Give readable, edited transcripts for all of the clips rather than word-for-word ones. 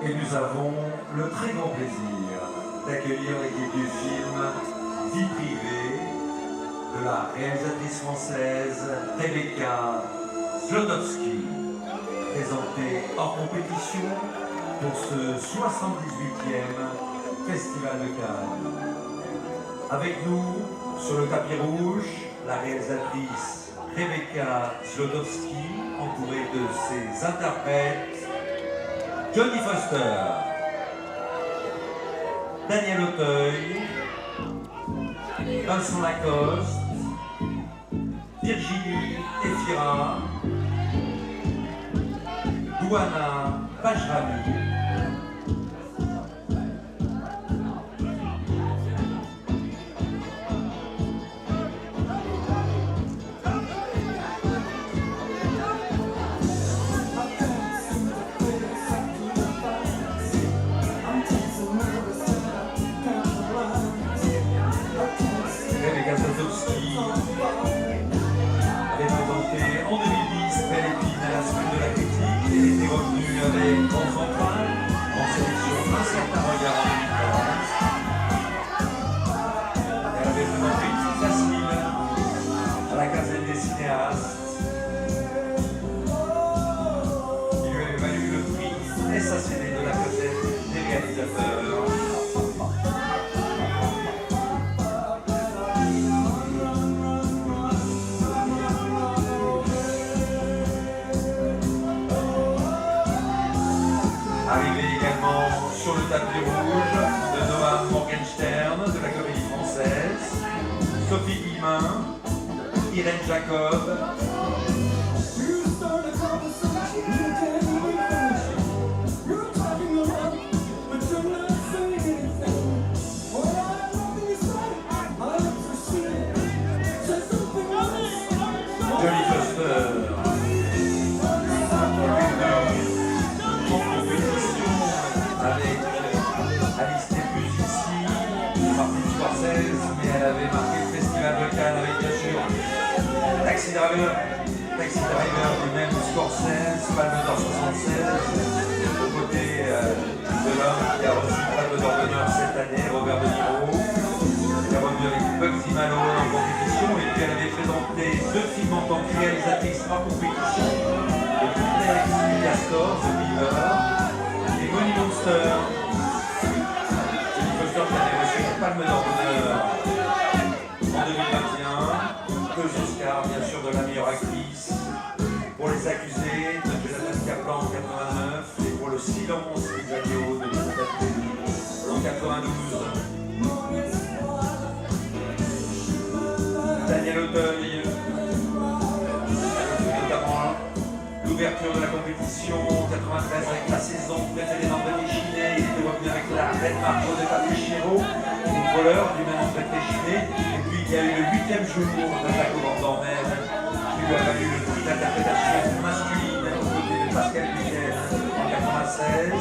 Et nous avons le très grand plaisir d'accueillir l'équipe du film Vie privée de la réalisatrice française Rebecca Zlotowski, présentée hors compétition pour ce 78e Festival de Cannes. Avec nous, sur le tapis rouge, la réalisatrice Rebecca Zlotowski, entourée de ses interprètes Jodie Foster, Daniel Auteuil, Vincent Lacoste, Virginie Efira, Douana Pajrami, Rebecca Zlotowski avait présenté en 2010 Belle Épine à la semaine de la critique. Elle était revenue avec Grand Central en sélection Un certain regard en 2015. Elle avait présenté Une fille facile à la quinzaine des cinéastes. Il lui avait valu le prix SACD de la Cosette des réalisateurs. Arrivé également sur le tapis rouge de Noam Morgenstern de la Comédie Française, Sophie Guillemin, Irène Jacob, Jodie Foster, avec Alice n'est plus ici, Martin Scorsese, mais elle avait marqué le Festival de Cannes avec bien sûr Taxi Driver du même Scorsese, Palme d'Or 76, aux côtés de l'homme qui a reçu Palme d'Or d'honneur cette année, Robert De Niro. Elle est revenue avec Bugsy Malone en compétition, et puis elle avait présenté 2 films en tant que réalisatrice hors compétition, le Couplex du Castor, The Beaver, et Money Monster. Jodie Foster qui avait reçu la Palme d'Or d'honneur en 2021, 2 Oscars bien sûr de la meilleure actrice pour Les Accusés de Jonathan Kaplan en 89 et pour Le Silence des agneaux de Elisabeth Moody en 92. Daniel Auteuil, notamment l'ouverture de la compétition 93 avec La Saison préférée d'André Chinet. Il était revenu avec La Reine Margot de Patrick une voleur du même André Chinet. Et puis il y a eu le 8e jour de Jacob Van Dormel qui lui a valu le prix d'interprétation masculine aux côtés de Pascal Buquel en 96.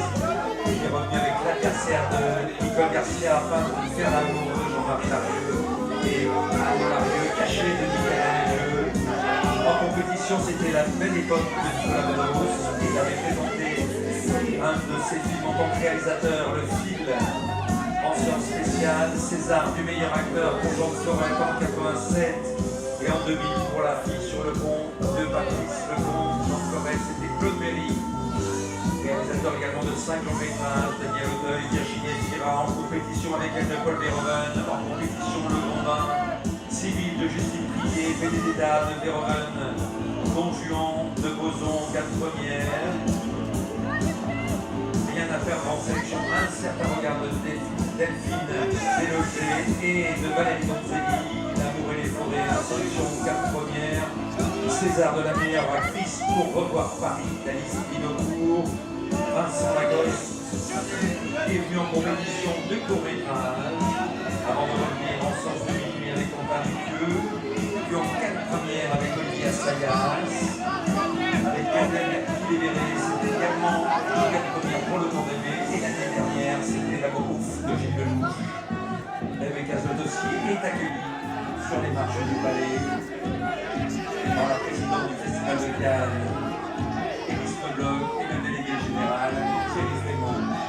Il est revenu avec L'adversaire de Nicole Garcia afin de faire l'amour de Jean-Marie Larieux et Arnaud Larieux, Caché de Michael Larieux. En compétition, c'était La Belle Époque de Nicolas Bedos. Il avait présenté un de ses films en tant que réalisateur, Le Fil, mention spéciale, César du meilleur acteur pour Jean Florent en 87 et en 2000 pour La Fille sur le pont de Patrice Lecomte. Jean Florent, c'était Claude Berry, réalisateur également de 5 longs métrages, Daniel Auteuil, Virginie Efira, en compétition avec elle de Paul Verhoeven, en compétition Le Gondin, Civil de Justine Trier, Benedetta de Verhoeven, Don Juan de Boson, 4 premières. Rien à faire en sélection, Un certain regard de Delphine Délogé et de Valérie Donzelli, L'amour et les forêts, en sélection 4 premières. César de la meilleure actrice pour Revoir Paris d'Alice Dinocourt. Vincent Lacoste est venu en compétition de court-métrage avant de revenir en Sens de minuit avec Quentin Dupieux, puis en 4 premières avec Olivier Assayas, avec Adèle Libéré, c'était également 4 premières pour Le Temps d'aimer, et l'année dernière c'était La Bouffe de Gilles Lelouch. Rebecca Zlotowski est accueillie sur les marches du Palais par la présidente du Festival de Cannes, Élise Bloch, et le délégué général, Thierry Frémont.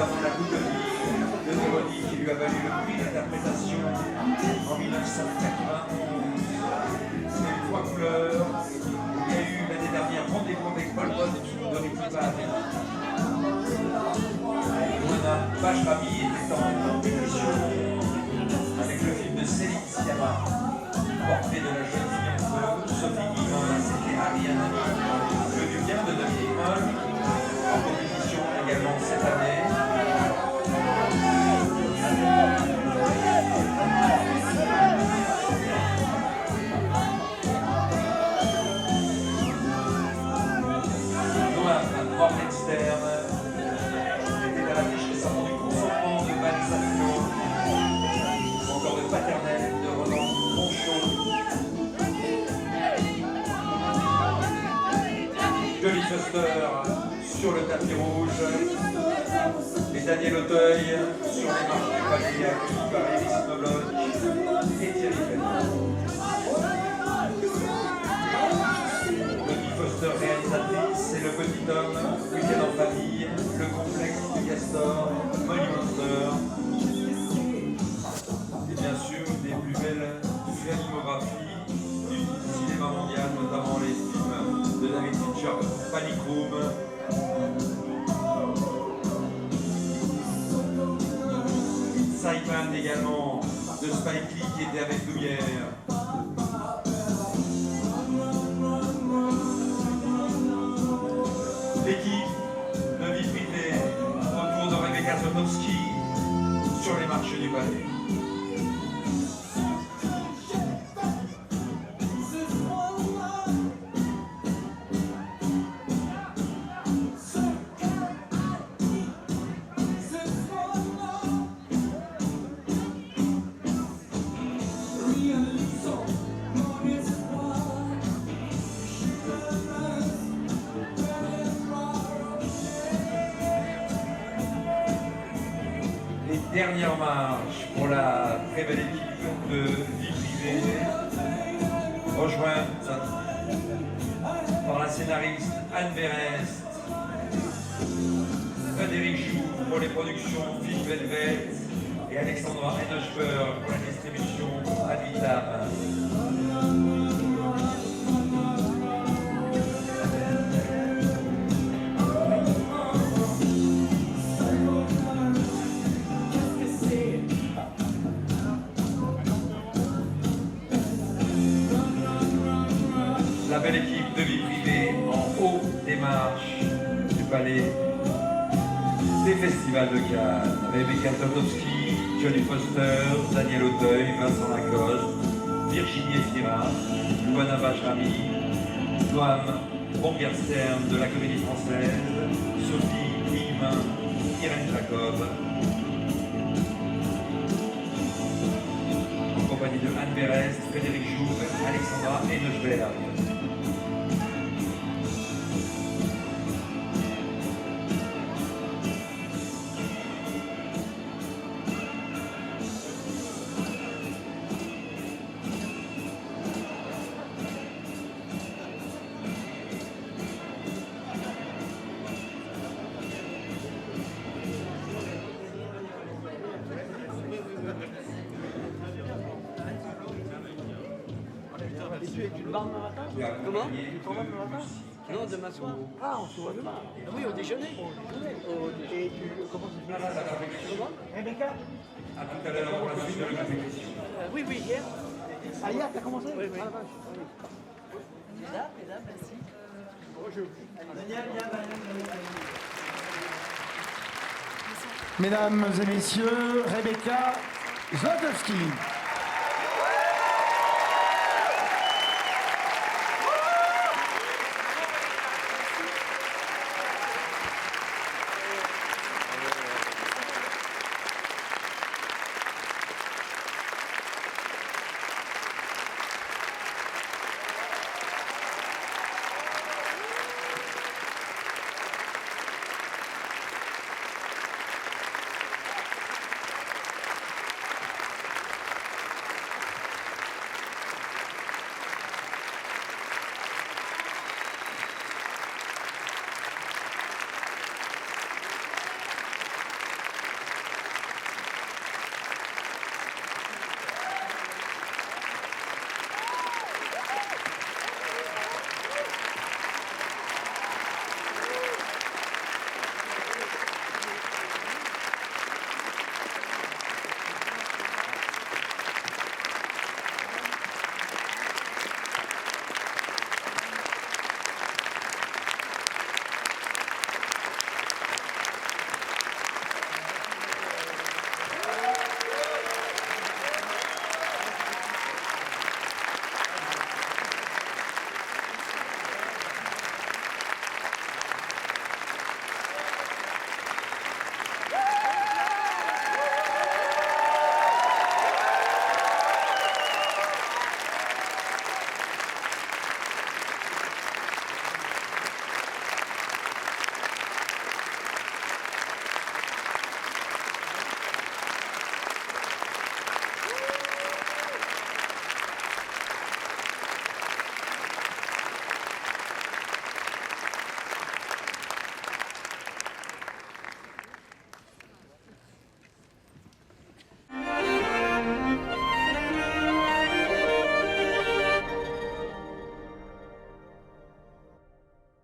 notamment la goutte de vie de Véronique qui lui a valu le prix d'interprétation en 1991. C'est une fois couleur. Il y a eu l'année dernière rendez-vous avec Paul Bott de l'équipage. Joanna Bachrami était en compétition avec le film de Céline Sciamma, portrait de la jeune fiancée Sophie Guimard. C'était Ariane, le du bien de Dominique Moll, en compétition également cette année. Morgenstern était à l'affiche récemment du consentement de Vanessa Flo, encore de Paternelle de Roland Ponchot. Johnny Foster sur le tapis rouge et Daniel Auteuil sur les marches du palais accueillis par Iris Knobloch et Thierry Fellman. Foster, réalisatrice, et le petit homme, Week-end en famille, le complexe du Castor, Money Monster, et bien sûr des plus belles filmographies du cinéma mondial, notamment les films de David Fincher, Panic Room, Simon également, de Spike Lee qui était avec nous hier. L'équipe de vie privée autour de Rebecca Zlotowski sur les marches du palais. Dernière marche pour la très belle équipe de vie privée, rejointe par la scénariste Anne Berest, Frédéric Joux pour les productions Film Velvet et Alexandra Henneschberg pour la distribution Ad Vitam. La belle équipe de vie privée en haut des marches du palais des festivals de Cannes. Rebecca Zlotowski, Johnny Foster, Daniel Auteuil, Vincent Lacoste, Virginie Efira, Joanna Bachrami, Noam Morgenstern de la Comédie Française, Sophie Guimard, Irène Jacob, en compagnie de Anne Berest, Frédéric Joux, Alexandra Henneschberg. Et tu te barres demain matin? Comment? Tu t'en vas demain matin? Non, demain soir. Ah, on se voit demain. Oui, au déjeuner. Et comment tu fais? Comment? Rebecca? À tout à l'heure pour la suite de la compétition. Oui, hier. Ah, hier, t'as commencé? Oui. Mesdames, merci. Bonjour. Mesdames et messieurs, Rebecca Zlotowski.